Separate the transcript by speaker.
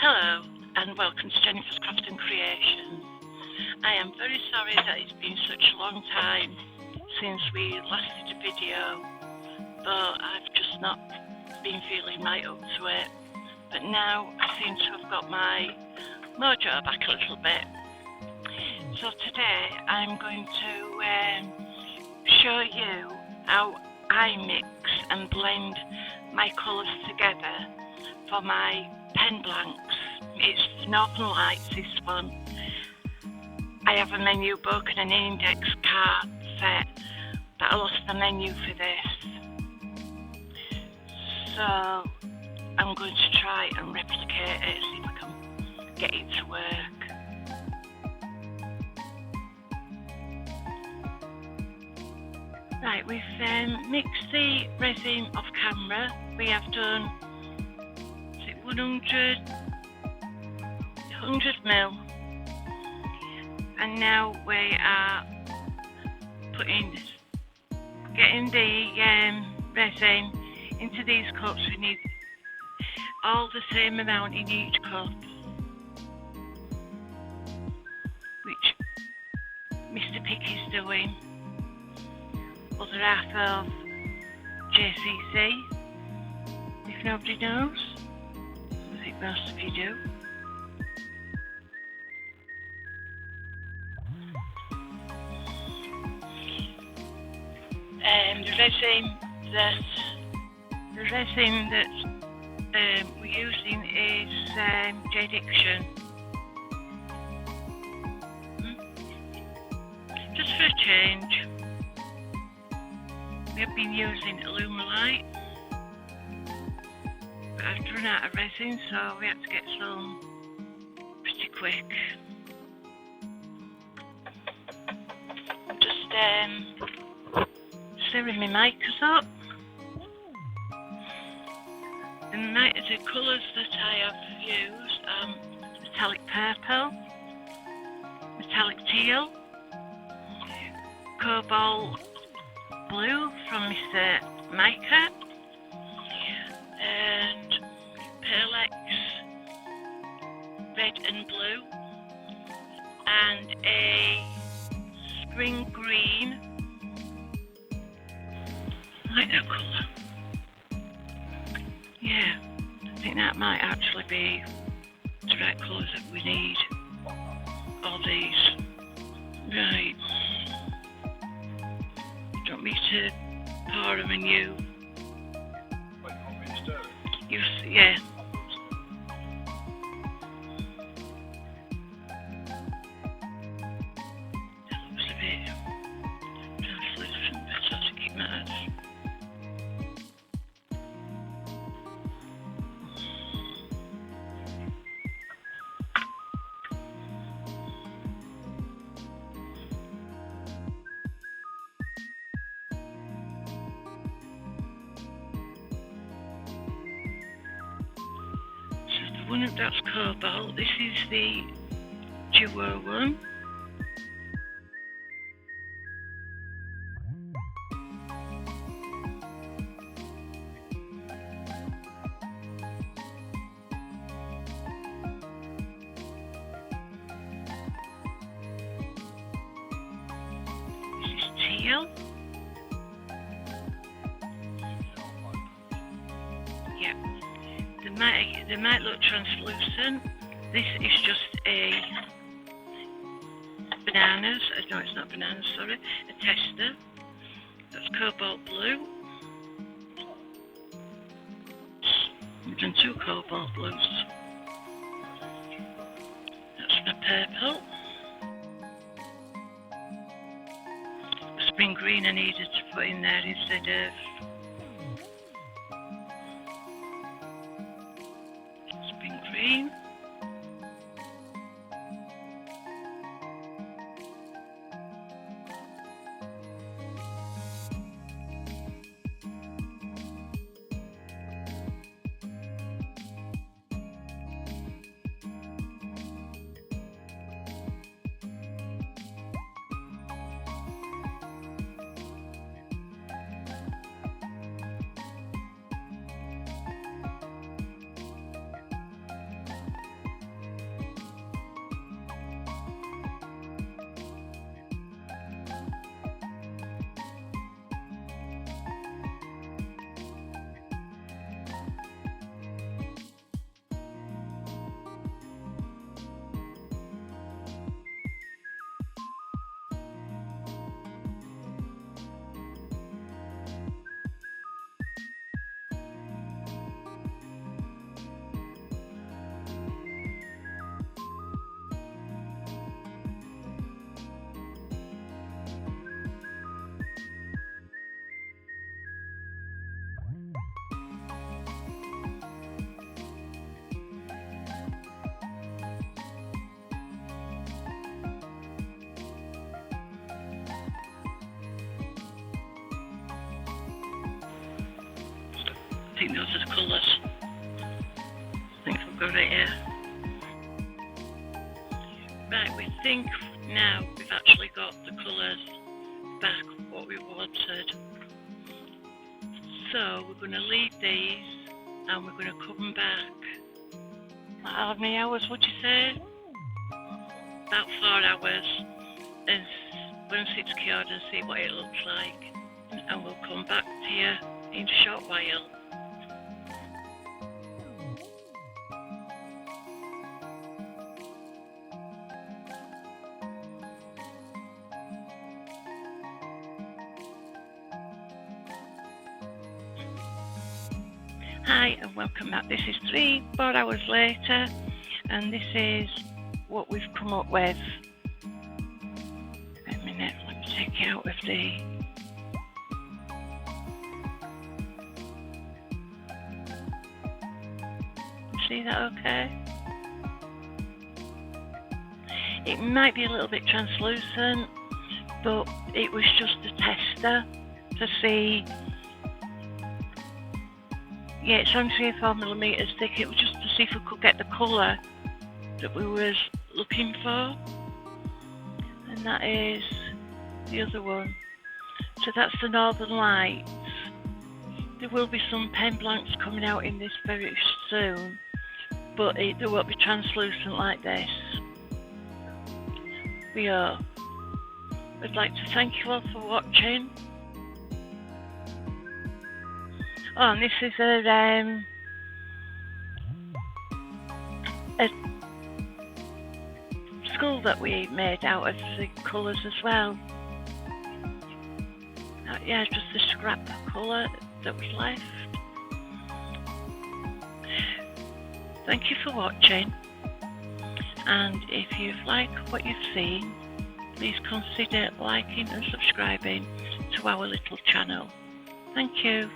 Speaker 1: Hello and welcome to Jennifer's Craft and Creations. I am very sorry that it's been such a long time since we last did a video, but I've just not been feeling right up to it. But now I seem to have got my mojo back a little bit. So today I'm going to show you how I mix and blend my colours together for my pen blanks. It's Northern Lights, this one. I have a menu book and an index card set, but I lost the menu for this. So I'm going to try and replicate it, see if I can get it to work. Right, we've mixed the resin off camera. We have done 100 ml, and now we are getting the resin into these cups. We need all the same amount in each cup, which Mr. Pick is doing. Other half of JCC, if nobody knows. I think most of you do. The resin that we're using is Jade Action. Just for a change, we have been using Alumilite, but I've run out of resin, so we had to get some pretty quick. I'm just stirring my micas up. The colours that I have used are metallic purple, metallic teal, cobalt blue from Mr. Mica, and Pearlex red and blue, and a spring green. I like that colour. Yeah, I think that might actually be the right colours that we need. All these. Right. Do you want me to pour them in you?
Speaker 2: What, you want me to stir it?
Speaker 1: Yeah. That looks a bit translucent, but I think it matters. One of that's cobalt. This is the duo one. This is teal. Yeah. They might look translucent. This is just a bananas. No, it's not bananas. Sorry, a tester. That's cobalt blue. We've done 2 cobalt blues. That's my purple. The spring green I needed to put in there instead of green. think those are the colours. I think we've got it here. Right, we think now we've actually got the colours back what we wanted. So we're going to leave these and we're going to come back. How many hours would you say? About 4 hours. And once it's cured and see what it looks like. And we'll come back to you in a short while. Hi and welcome back. This is 3-4 hours later and this is what we've come up with. Wait a minute, let me take it out of the... See that okay? It might be a little bit translucent, but it was just a tester to see. Yeah, it's only 3 or 4 millimetres thick. It was just to see if we could get the colour that we was looking for. And that is the other one. So that's the Northern Lights. There will be some pen blanks coming out in this very soon, but they won't be translucent like this. I'd like to thank you all for watching. Oh, and this is a skull that we made out of the colours as well. Yeah, just the scrap colour that was left. Thank you for watching, and if you've liked what you've seen, please consider liking and subscribing to our little channel. Thank you.